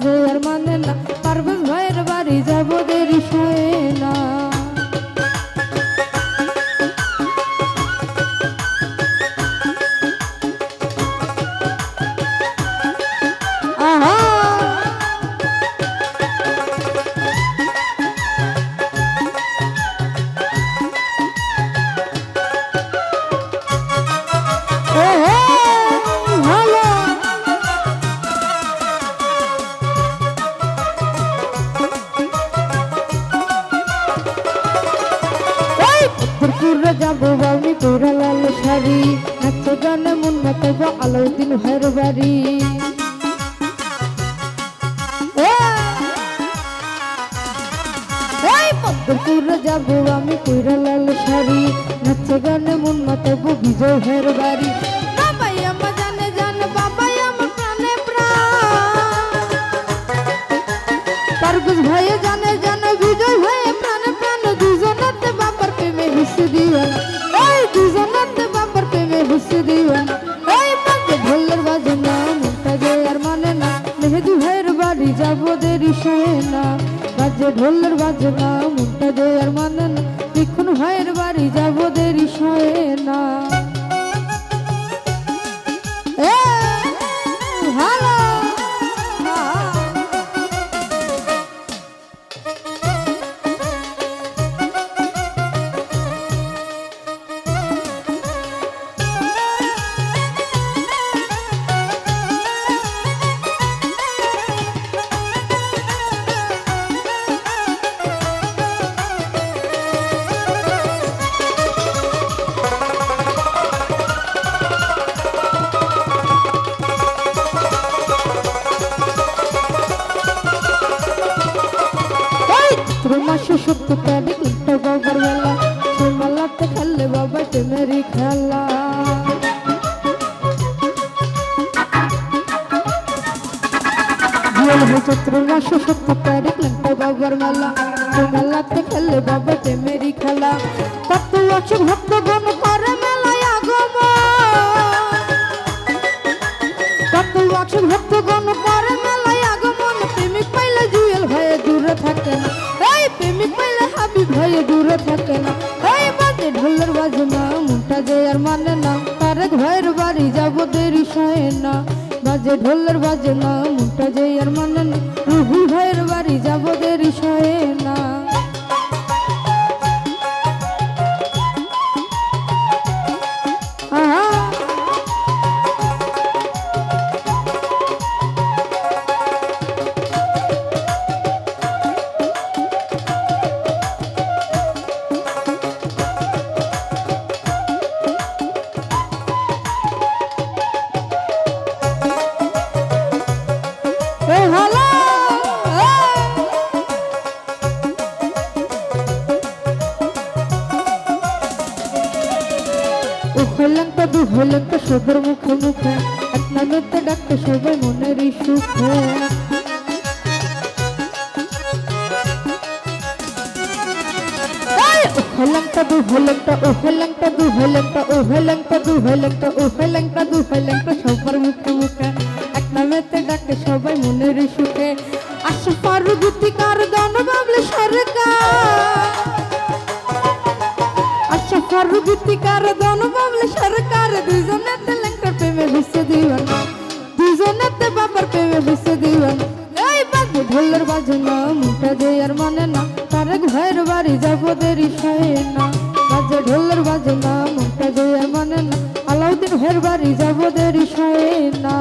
যে আর মানে না, পারভেজ ভাইয়ের বাড়ি যাব দেরি হয় না। যাবো বাউনি পুরা লাল শাড়ি, নাচে গানে মন মাতাবো আলাউদ্দিন ভাইয়ের বাড়ি। পদ্মপুরে যাবো আমি পুরা লাল শাড়ি, নাচে গানে মন মাতাবো বিজয় ভাইয়ের বাড়ি। বাবাই আমার জানে জান, বাবাই আমার প্রাণে প্রাণ, পারভেজ ভাইয়ে জানে জানে, বিজয় ভাইয়ে প্রাণে প্রাণ, দুজনাতে বাবার প্রেমে হিসে দিবেন, এই দুজনাতে বাবার প্রেমে হিসে দিবেন। এই বাজে ঢোলের বাজে না, মনটা যে আর মানে না, মেহেদি ভাইয়ের বাড়ি যাবো দেরি হয় না। বাজে ঢোলের বাজে না, মনটা যে আর মানে না, লিখন ভাইয়ের বাড়ি যাবো দেরি হয় না। ভালো মাসে সত্য তারিখ উল্টো বাবার বেলা, সে মেলাতে খেললে বাবা টেমেরি খেলা। চৈত্র মাসে সত্য তারিখ উল্টো বাবার মেলা, সে মেলাতে খেললে বাবা টেমেরি খেলা। কত আছে ভক্তগণ করে মেলায় আগমন, কত আছে ভক্তগণ করে মেলায় আগমন, প্রেমিক পাইলে জুয়েল হয়ে দূরে থাকে না, প্রেমিক পাইলে হাবিব ভাইয়ে দূরে থাকে না। এই বাজে ঢোলের বাজে না, মনটা যে আর মানে না, তারেক ভাইয়ের বাড়ি যাবো দেরি হয় না। বাজে ঢোলের বাজে না, মনটা যে আর মানে না, রুহুল ভাইয়ের বাড়ি যাবো দেরি হয় না। হইলেনটা দু হইলেনটা সবার মুখে মুখে, এক নামেতে ডাকতে সবাই মনেরই সুখে। হইলেনটা দু হইলেনটা, ও হইলেনটা দু হইলেনটা, ও হইলেনটা দু হইলেনটা, ও হইলেনটা দু হইলেনটা সবার মুখে মুখে, এক নামেতে ডাকে সবাই মনেরই সুখে। আশা পারু গীতিকার গান বাবলে সরকার, ফারুক গীতিকার দন বাবলে সরকার, দুজনেতে লেঙ্কার প্রেমে ভিসে দিবেন, দুজনেতে বাবার প্রেমে ভিসে দিবেন। এই বাজে ঢোলের বাজে না, মনটা যে আর মানে না, তারেক ভাইয়ের বাড়ি যাবো দেরি হয় না। বাজে ঢোলের বাজে না, মনটা যে আর মানে না, আলাউদ্দিন ভাইয়ের বাড়ি যাবো দেরি হয় না।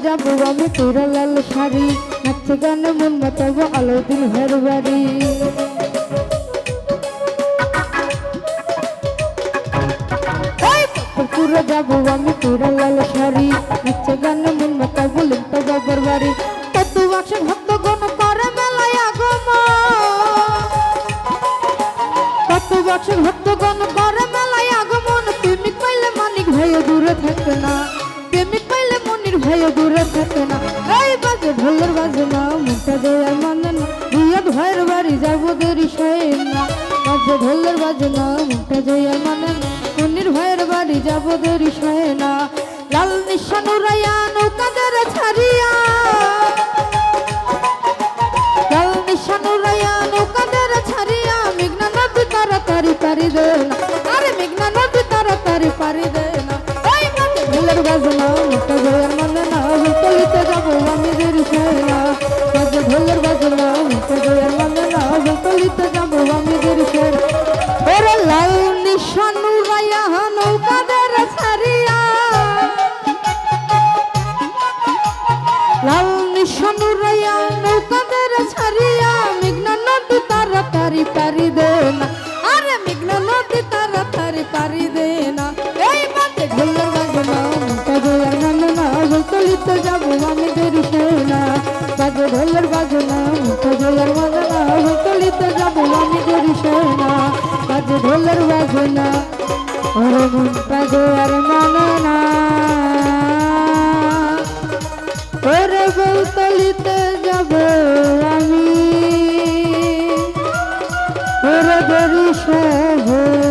যাবো আমি তোরা লাল শাড়ি নাচে গানে মন মাতাবো আলো দিল হের বাড়ি পুরো যাবো আমি তোরা লাল শাড়ি নাচে গানে মন মাতাবো লিপ্তা বাবার বাড়ি কত বাক্সে ভক্ত গণ করে মেলায় আগমন কত বাক্সে ভক্ত গণ করে মেলায় আগমন প্রেমিক পাইলে মানিক ভাইও দূরে থাকে না প্রেমিক পাইলে মনির ভাইও দূরে থাকে না এই বাজে ঢোলের বাজে না মুখটা দেয়ার মানে না রিয়াদ ভাইয়ের বাড়ি যাবো দেরি সয় না বাজে ঢোলের বাজে না মুখটা দেয়ার মানে না মনির ভাইয়ের বাড়ি যাবো দেরি সয় না লাল নিশান উড়াইয়া নৌকাদের ছাড়িয়া লাল নিশান উড়াইয়া নৌকাদের ছাড়িয়া মেঘনা নদী তাড়াতাড়ি পারি দে না আরে মেঘনা নদী তাড়াতাড়ি পারি দে না ওই বাজে ঢোলের বাজে না মুখটা দেয়ার মানে না বলতলিতে যাবো আমি দেরি সয় না বাজে ঢোলের বাজে না মুখটা দেয়ার মানে না বলতলিতে যাবো আমি দেরি সয় না ওরে লাল নিশান উড়াইয়া নৌকাদের ছাড়িয়া লাল নিশান উড়াইয়া নৌকাদের ছাড়িয়া মেঘনা নদী তাড়াতাড়ি পারি দে না আরে মেঘনা নদী তাড়াতাড়ি পারি দে না এই বাজে ঢোলের বাজে না মুখটা দেয়ার মানে না বলতলিতে যাবো আমি দেরি সয় না বাজে ঢোলের বাজে না মুখটা দেয়ার মানে না বলতলিতে যাবো আমি দেরি সয় না বাজে ঢোলের বাজে না ওরে মুখটা দেয়ার মানে না ওরে বলতলিতে যাবো আমি ওরে দেরি সয়